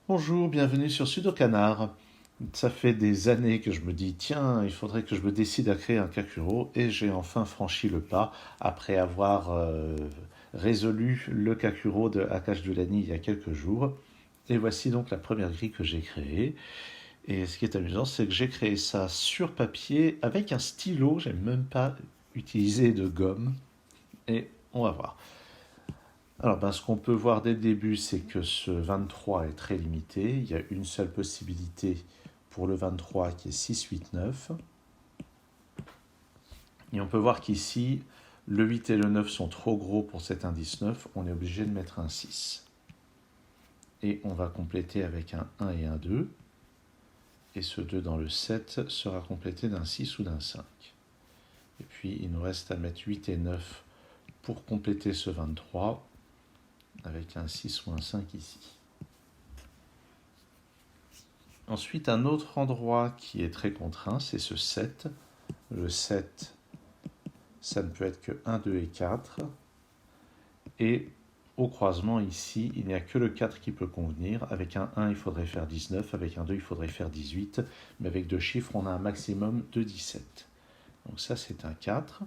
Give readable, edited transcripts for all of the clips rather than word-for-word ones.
Bonjour, bienvenue sur Sudokanar. Ça fait des années que je me dis, tiens, il faudrait que je me décide à créer un Kakuro, et j'ai enfin franchi le pas après avoir résolu le Kakuro de Akash Dulani il y a quelques jours. Et voici donc la première grille que j'ai créée. Et ce qui est amusant, c'est que j'ai créé ça sur papier avec un stylo, j'ai même pas utilisé de gomme. Et on va voir. Alors, ce qu'on peut voir dès le début, c'est que ce 23 est très limité. Il y a une seule possibilité pour le 23 qui est 6, 8, 9. Et on peut voir qu'ici, le 8 et le 9 sont trop gros pour cet indice 9. On est obligé de mettre un 6. Et on va compléter avec un 1 et un 2. Et ce 2 dans le 7 sera complété d'un 6 ou d'un 5. Et puis, il nous reste à mettre 8 et 9 pour compléter ce 23 avec un 6 ou un 5 ici. Ensuite, un autre endroit qui est très contraint, c'est ce 7. Le 7, ça ne peut être que 1, 2 et 4. Et au croisement ici, il n'y a que le 4 qui peut convenir. Avec un 1, il faudrait faire 19. Avec un 2, il faudrait faire 18. Mais avec deux chiffres, on a un maximum de 17. Donc ça, c'est un 4.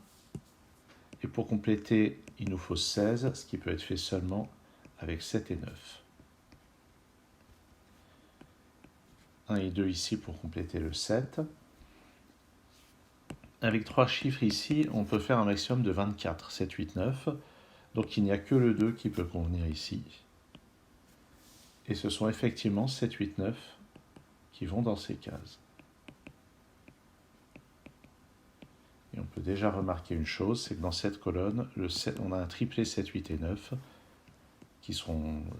Et pour compléter, il nous faut 16, ce qui peut être fait seulement avec 7 et 9. 1 et 2 ici pour compléter le 7. Avec trois chiffres ici, on peut faire un maximum de 24, 7, 8, 9. Donc il n'y a que le 2 qui peut convenir ici. Et ce sont effectivement 7, 8, 9 qui vont dans ces cases. Et on peut déjà remarquer une chose, c'est que dans cette colonne, le 7, on a un triplé 7, 8 et 9,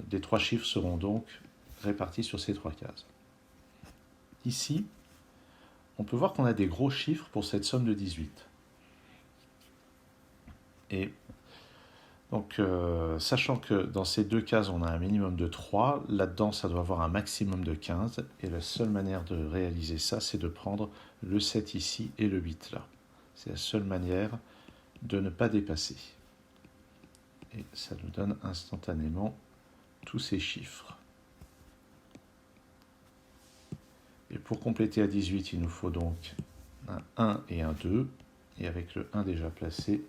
des trois chiffres seront donc répartis sur ces trois cases. Ici, on peut voir qu'on a des gros chiffres pour cette somme de 18. Et donc, sachant que dans ces deux cases, on a un minimum de 3, là-dedans, ça doit avoir un maximum de 15, et la seule manière de réaliser ça, c'est de prendre le 7 ici et le 8 là. C'est la seule manière de ne pas dépasser. Et ça nous donne instantanément tous ces chiffres. Et pour compléter à 18, il nous faut donc un 1 et un 2, et avec le 1 déjà placé,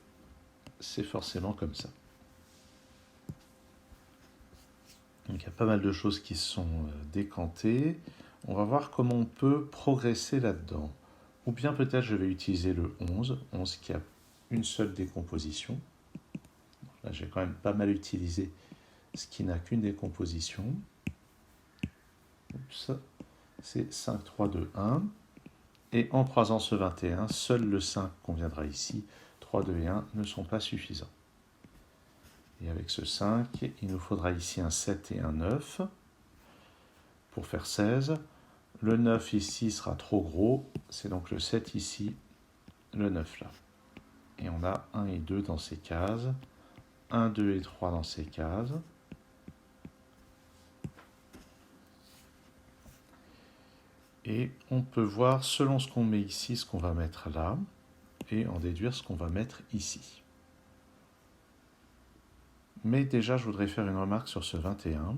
c'est forcément comme ça. Donc il y a pas mal de choses qui sont décantées. On va voir comment on peut progresser là-dedans. Ou bien peut-être je vais utiliser le 11 qui a une seule décomposition. Là j'ai quand même pas mal utilisé ce qui n'a qu'une décomposition. Oups. C'est 5, 3, 2, 1. Et en croisant ce 21, seul le 5 conviendra ici. 3, 2 et 1 ne sont pas suffisants. Et avec ce 5, il nous faudra ici un 7 et un 9 pour faire 16. Le 9 ici sera trop gros, c'est donc le 7 ici, le 9 là. Et on a 1 et 2 dans ces cases, 1, 2 et 3 dans ces cases. Et on peut voir, selon ce qu'on met ici, ce qu'on va mettre là, et en déduire ce qu'on va mettre ici. Mais déjà, je voudrais faire une remarque sur ce 21.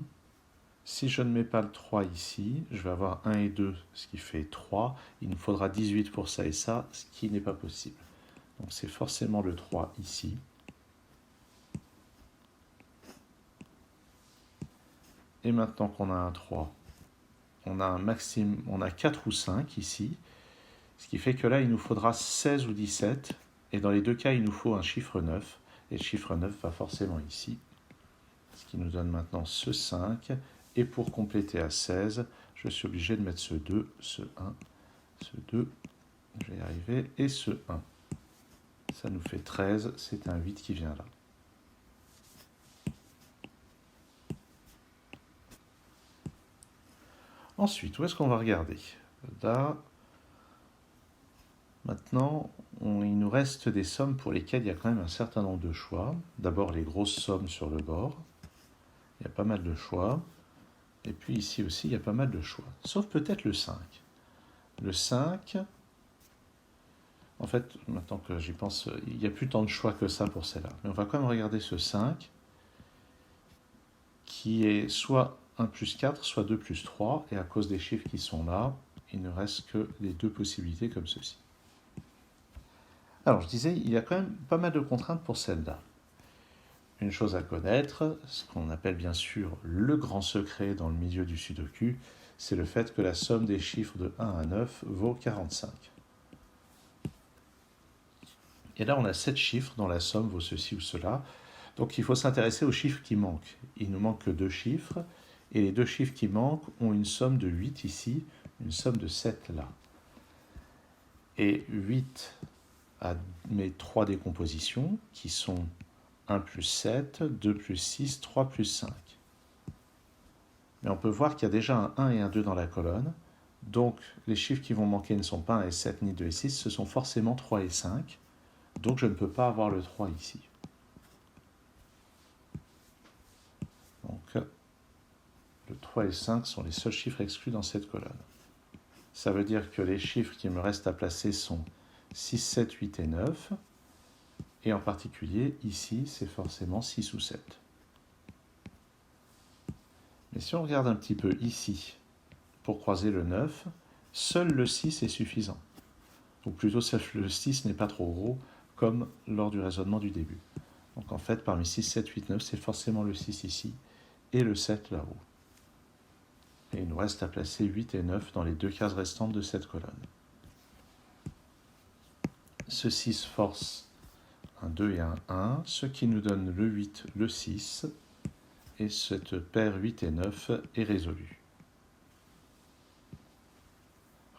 Si je ne mets pas le 3 ici, je vais avoir 1 et 2, ce qui fait 3. Il nous faudra 18 pour ça et ça, ce qui n'est pas possible. Donc c'est forcément le 3 ici. Et maintenant qu'on a un 3, on a un maximum, on a 4 ou 5 ici, ce qui fait que là, il nous faudra 16 ou 17. Et dans les deux cas, il nous faut un chiffre 9. Et le chiffre 9 va forcément ici. Ce qui nous donne maintenant ce 5. Et pour compléter à 16, je suis obligé de mettre ce 2, ce 1, ce 2, je vais y arriver, et ce 1. Ça nous fait 13, c'est un 8 qui vient là. Ensuite, où est-ce qu'on va regarder? Là, maintenant, il nous reste des sommes pour lesquelles il y a quand même un certain nombre de choix. D'abord, les grosses sommes sur le bord. Il y a pas mal de choix. Et puis ici aussi, il y a pas mal de choix. Sauf peut-être le 5. Le 5, en fait, maintenant que j'y pense, il n'y a plus tant de choix que ça pour celle-là. Mais on va quand même regarder ce 5, qui est soit 1 plus 4, soit 2 plus 3, et à cause des chiffres qui sont là, il ne reste que les deux possibilités comme ceci. Alors, je disais, il y a quand même pas mal de contraintes pour celle-là. Une chose à connaître, ce qu'on appelle bien sûr le grand secret dans le milieu du sudoku, c'est le fait que la somme des chiffres de 1 à 9 vaut 45. Et là, on a 7 chiffres dont la somme vaut ceci ou cela. Donc, il faut s'intéresser aux chiffres qui manquent. Il nous manque que 2 chiffres, et les 2 chiffres qui manquent ont une somme de 8 ici, une somme de 7 là. Et 8 a mes 3 décompositions, qui sont 1 plus 7, 2 plus 6, 3 plus 5. Mais on peut voir qu'il y a déjà un 1 et un 2 dans la colonne. Donc, les chiffres qui vont manquer ne sont pas 1 et 7 ni 2 et 6, ce sont forcément 3 et 5. Donc, je ne peux pas avoir le 3 ici. Donc, le 3 et 5 sont les seuls chiffres exclus dans cette colonne. Ça veut dire que les chiffres qui me restent à placer sont 6, 7, 8 et 9. Et en particulier, ici, c'est forcément 6 ou 7. Mais si on regarde un petit peu ici, pour croiser le 9, seul le 6 est suffisant. Ou plutôt, le 6 n'est pas trop gros, comme lors du raisonnement du début. Donc en fait, parmi 6, 7, 8, 9, c'est forcément le 6 ici, et le 7 là-haut. Et il nous reste à placer 8 et 9 dans les 2 cases restantes de cette colonne. Ce 6 force un 2 et un 1, ce qui nous donne le 8, le 6, et cette paire 8 et 9 est résolue.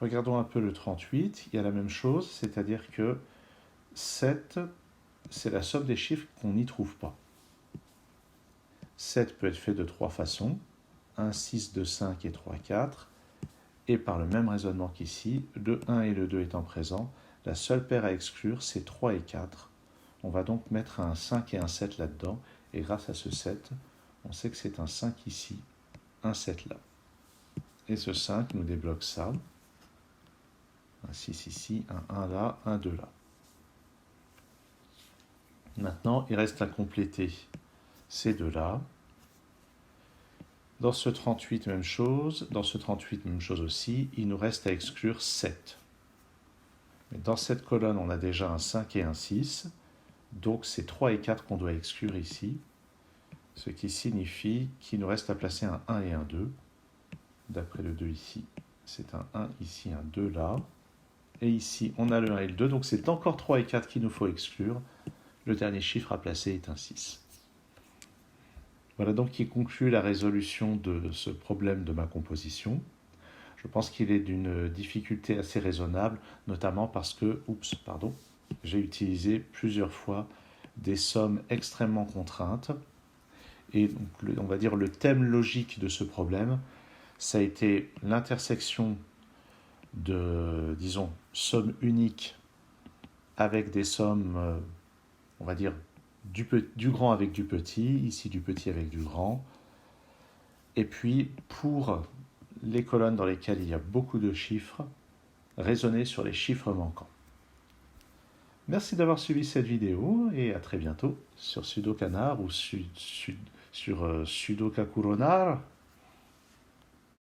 Regardons un peu le 38, il y a la même chose, c'est-à-dire que 7, c'est la somme des chiffres qu'on n'y trouve pas. 7 peut être fait de 3 façons, 1, 6, 2, 5 et 3, 4, et par le même raisonnement qu'ici, le 1 et le 2 étant présents, la seule paire à exclure, c'est 3 et 4. On va donc mettre un 5 et un 7 là-dedans, et grâce à ce 7, on sait que c'est un 5 ici, un 7 là. Et ce 5 nous débloque ça, un 6 ici, un 1 là, un 2 là. Maintenant, il reste à compléter ces deux-là. Dans ce 38, même chose. Dans ce 38, même chose aussi. Il nous reste à exclure 7. Mais dans cette colonne, on a déjà un 5 et un 6. Donc, c'est 3 et 4 qu'on doit exclure ici. Ce qui signifie qu'il nous reste à placer un 1 et un 2. D'après le 2 ici, c'est un 1 ici, un 2 là. Et ici, on a le 1 et le 2. Donc, c'est encore 3 et 4 qu'il nous faut exclure. Le dernier chiffre à placer est un 6. Voilà donc qui conclut la résolution de ce problème de ma composition. Je pense qu'il est d'une difficulté assez raisonnable, notamment parce que, j'ai utilisé plusieurs fois des sommes extrêmement contraintes. Et donc, on va dire le thème logique de ce problème, ça a été l'intersection de, disons, sommes uniques avec des sommes, on va dire, du grand avec du petit, ici du petit avec du grand. Et puis, pour les colonnes dans lesquelles il y a beaucoup de chiffres, raisonner sur les chiffres manquants. Merci d'avoir suivi cette vidéo et à très bientôt sur Sudokanar ou sur Sudokakuronar.